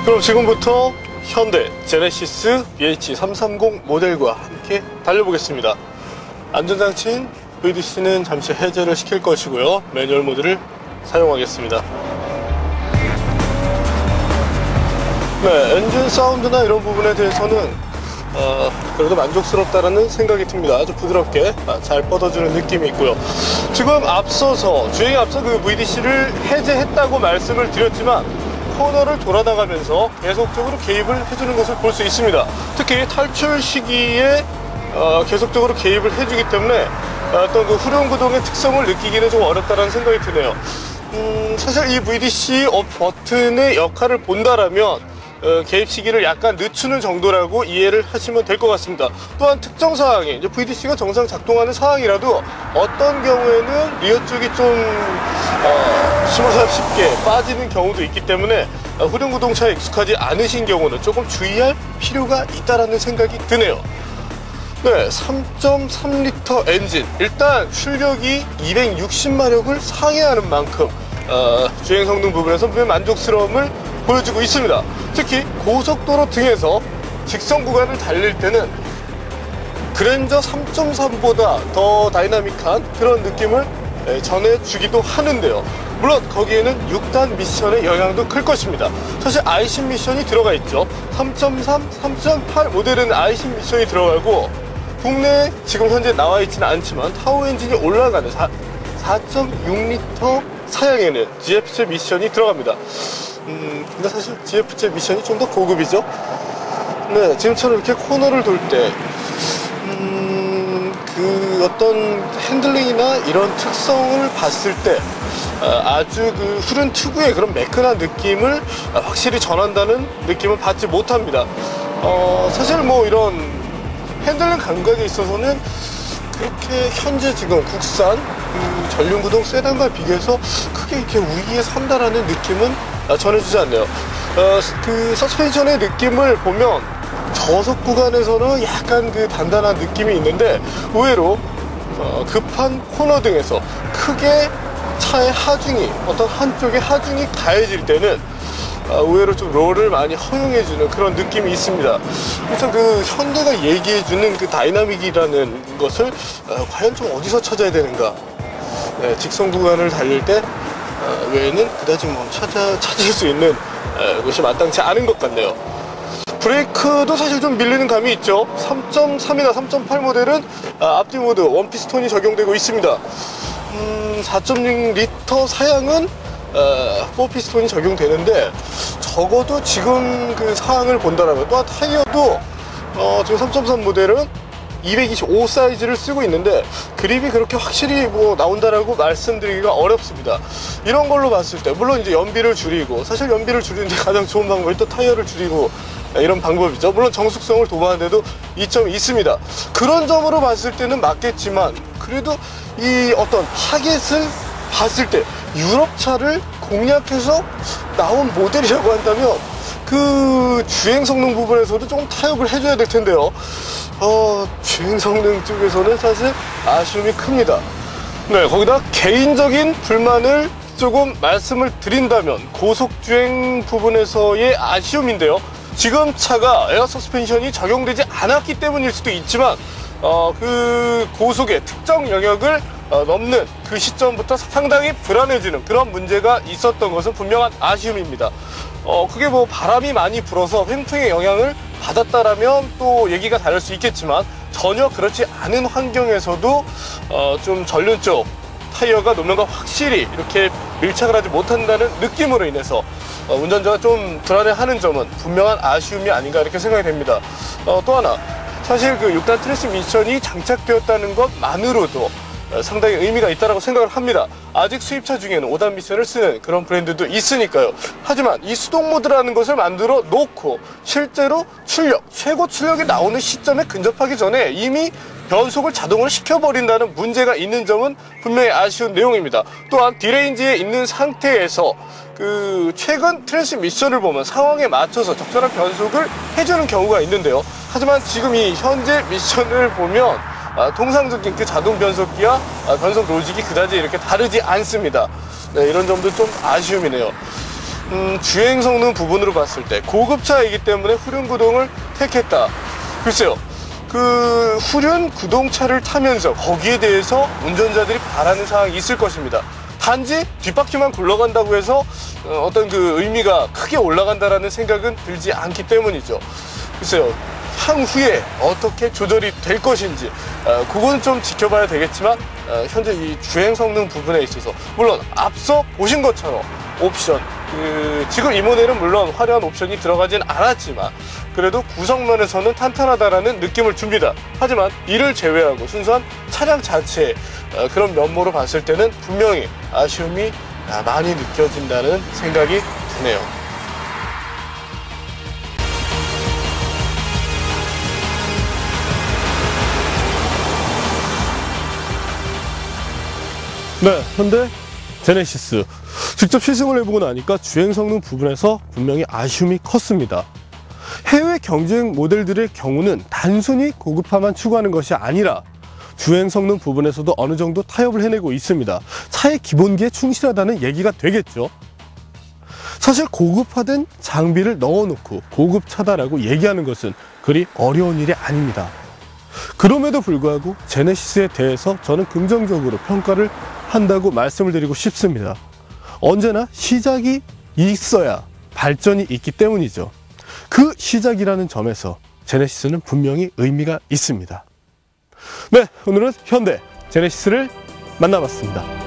그럼 지금부터 현대 제네시스 BH330 모델과 함께 달려보겠습니다. 안전장치인 VDC는 잠시 해제를 시킬 것이고요. 매뉴얼 모드를 사용하겠습니다. 네, 엔진 사운드나 이런 부분에 대해서는 그래도 만족스럽다라는 생각이 듭니다. 아주 부드럽게 잘 뻗어주는 느낌이 있고요. 지금 앞서서 주행에 앞서 그 VDC를 해제했다고 말씀을 드렸지만 코너를 돌아나가면서 계속적으로 개입을 해주는 것을 볼 수 있습니다. 특히 탈출 시기에 계속적으로 개입을 해주기 때문에 어떤 그 후륜구동의 특성을 느끼기는 좀 어렵다는 생각이 드네요. 사실 이 VDC 업 버튼의 역할을 본다라면 개입 시기를 약간 늦추는 정도라고 이해를 하시면 될 것 같습니다. 또한 특정 상황이 이제 VDC가 정상 작동하는 상황이라도 어떤 경우에는 리어 쪽이 좀 심어서 쉽게 빠지는 경우도 있기 때문에 후륜구동차에 익숙하지 않으신 경우는 조금 주의할 필요가 있다라는 생각이 드네요. 네, 3.3L 엔진, 일단 출력이 260마력을 상회하는 만큼 주행 성능 부분에서 분명 만족스러움을 보여주고 있습니다. 특히 고속도로 등에서 직선 구간을 달릴 때는 그랜저 3.3보다 더 다이나믹한 그런 느낌을 전해주기도 하는데요. 물론 거기에는 6단 미션의 영향도 클 것입니다. 사실 아이신 미션이 들어가 있죠. 3.3, 3.8 모델은 아이신 미션이 들어가고 국내에 지금 현재 나와 있지는 않지만 타오 엔진이 올라가는 4.6L 사양에는 GF제 미션이 들어갑니다. 근데 사실 GF제 미션이 좀 더 고급이죠. 네, 지금처럼 이렇게 코너를 돌 때 그 어떤 핸들링이나 이런 특성을 봤을 때 아주 그 후륜 특유의 그런 매끈한 느낌을 확실히 전한다는 느낌을 받지 못합니다. 사실 뭐 이런 핸들링 감각에 있어서는 그렇게 현재 지금 국산 그 전륜구동 세단과 비교해서 크게 이렇게 우위에 선다라는 느낌은 전해주지 않네요. 그 서스펜션의 느낌을 보면 저속 구간에서는 약간 그 단단한 느낌이 있는데 의외로 급한 코너 등에서 크게 차의 하중이 어떤 한쪽의 하중이 가해질 때는 의외로 좀 롤을 많이 허용해주는 그런 느낌이 있습니다. 그래서 그 현대가 얘기해주는 그 다이나믹이라는 것을 과연 좀 어디서 찾아야 되는가? 네, 직선 구간을 달릴 때 외에는 그다지 뭐 찾을 수 있는 것이 마땅치 않은 것 같네요. 브레이크도 사실 좀 밀리는 감이 있죠. 3.3이나 3.8 모델은 앞뒤 모드 원피스톤이 적용되고 있습니다. 4.6L 사양은 4피스톤이 적용되는데 적어도 지금 그 상황을 본다라면 또한 타이어도 지금 3.3 모델은 225 사이즈를 쓰고 있는데 그립이 그렇게 확실히 뭐 나온다라고 말씀드리기가 어렵습니다. 이런 걸로 봤을 때 물론 이제 연비를 줄이고 사실 연비를 줄이는데 가장 좋은 방법이 또 타이어를 줄이고 이런 방법이죠. 물론 정숙성을 도모하는데도 이점이 있습니다. 그런 점으로 봤을 때는 맞겠지만 그래도 이 어떤 타겟을 봤을 때 유럽차를 공략해서 나온 모델이라고 한다면 그 주행 성능 부분에서도 좀 타협을 해줘야 될 텐데요. 주행 성능 쪽에서는 사실 아쉬움이 큽니다. 네, 거기다 개인적인 불만을 조금 말씀을 드린다면 고속주행 부분에서의 아쉬움인데요. 지금 차가 에어 서스펜션이 적용되지 않았기 때문일 수도 있지만 그 고속의 특정 영역을 넘는 그 시점부터 상당히 불안해지는 그런 문제가 있었던 것은 분명한 아쉬움입니다. 그게 뭐 바람이 많이 불어서 횡풍의 영향을 받았다라면 또 얘기가 다를 수 있겠지만 전혀 그렇지 않은 환경에서도 좀 전륜 쪽 타이어가 노면과 확실히 이렇게 밀착을 하지 못한다는 느낌으로 인해서 운전자가 좀 불안해하는 점은 분명한 아쉬움이 아닌가 이렇게 생각이 됩니다. 또 하나 사실 그 6단 트랜스미션이 장착되었다는 것만으로도 상당히 의미가 있다고 생각을 합니다. 아직 수입차 중에는 5단 미션을 쓰는 그런 브랜드도 있으니까요. 하지만 이 수동 모드라는 것을 만들어 놓고 실제로 출력, 최고 출력이 나오는 시점에 근접하기 전에 이미 변속을 자동으로 시켜버린다는 문제가 있는 점은 분명히 아쉬운 내용입니다. 또한 D레인지에 있는 상태에서 그 최근 트랜스미션을 보면 상황에 맞춰서 적절한 변속을 해주는 경우가 있는데요. 하지만 지금 이 현재 미션을 보면 통상적인 그 자동 변속기와 변속 로직이 그다지 이렇게 다르지 않습니다. 네, 이런 점도 좀 아쉬움이네요. 주행 성능 부분으로 봤을 때 고급차이기 때문에 후륜 구동을 택했다. 글쎄요, 그 후륜 구동차를 타면서 거기에 대해서 운전자들이 바라는 사항이 있을 것입니다. 단지 뒷바퀴만 굴러간다고 해서 어떤 그 의미가 크게 올라간다라는 생각은 들지 않기 때문이죠. 글쎄요, 향후에 어떻게 조절이 될 것인지 그거는 좀 지켜봐야 되겠지만, 현재 이 주행 성능 부분에 있어서 물론 앞서 보신 것처럼 옵션, 지금 이 모델은 물론 화려한 옵션이 들어가진 않았지만 그래도 구성면에서는 탄탄하다라는 느낌을 줍니다. 하지만 이를 제외하고 순수한 차량 자체의 그런 면모로 봤을 때는 분명히 아쉬움이 많이 느껴진다는 생각이 드네요. 네, 현대 제네시스 직접 시승을 해보고 나니까 주행 성능 부분에서 분명히 아쉬움이 컸습니다. 해외 경쟁 모델들의 경우는 단순히 고급화만 추구하는 것이 아니라 주행 성능 부분에서도 어느 정도 타협을 해내고 있습니다. 차의 기본기에 충실하다는 얘기가 되겠죠. 사실 고급화된 장비를 넣어놓고 고급차다라고 얘기하는 것은 그리 어려운 일이 아닙니다. 그럼에도 불구하고 제네시스에 대해서 저는 긍정적으로 평가를 한다고 말씀을 드리고 싶습니다. 언제나 시작이 있어야 발전이 있기 때문이죠. 그 시작이라는 점에서 제네시스는 분명히 의미가 있습니다. 네, 오늘은 현대 제네시스를 만나봤습니다.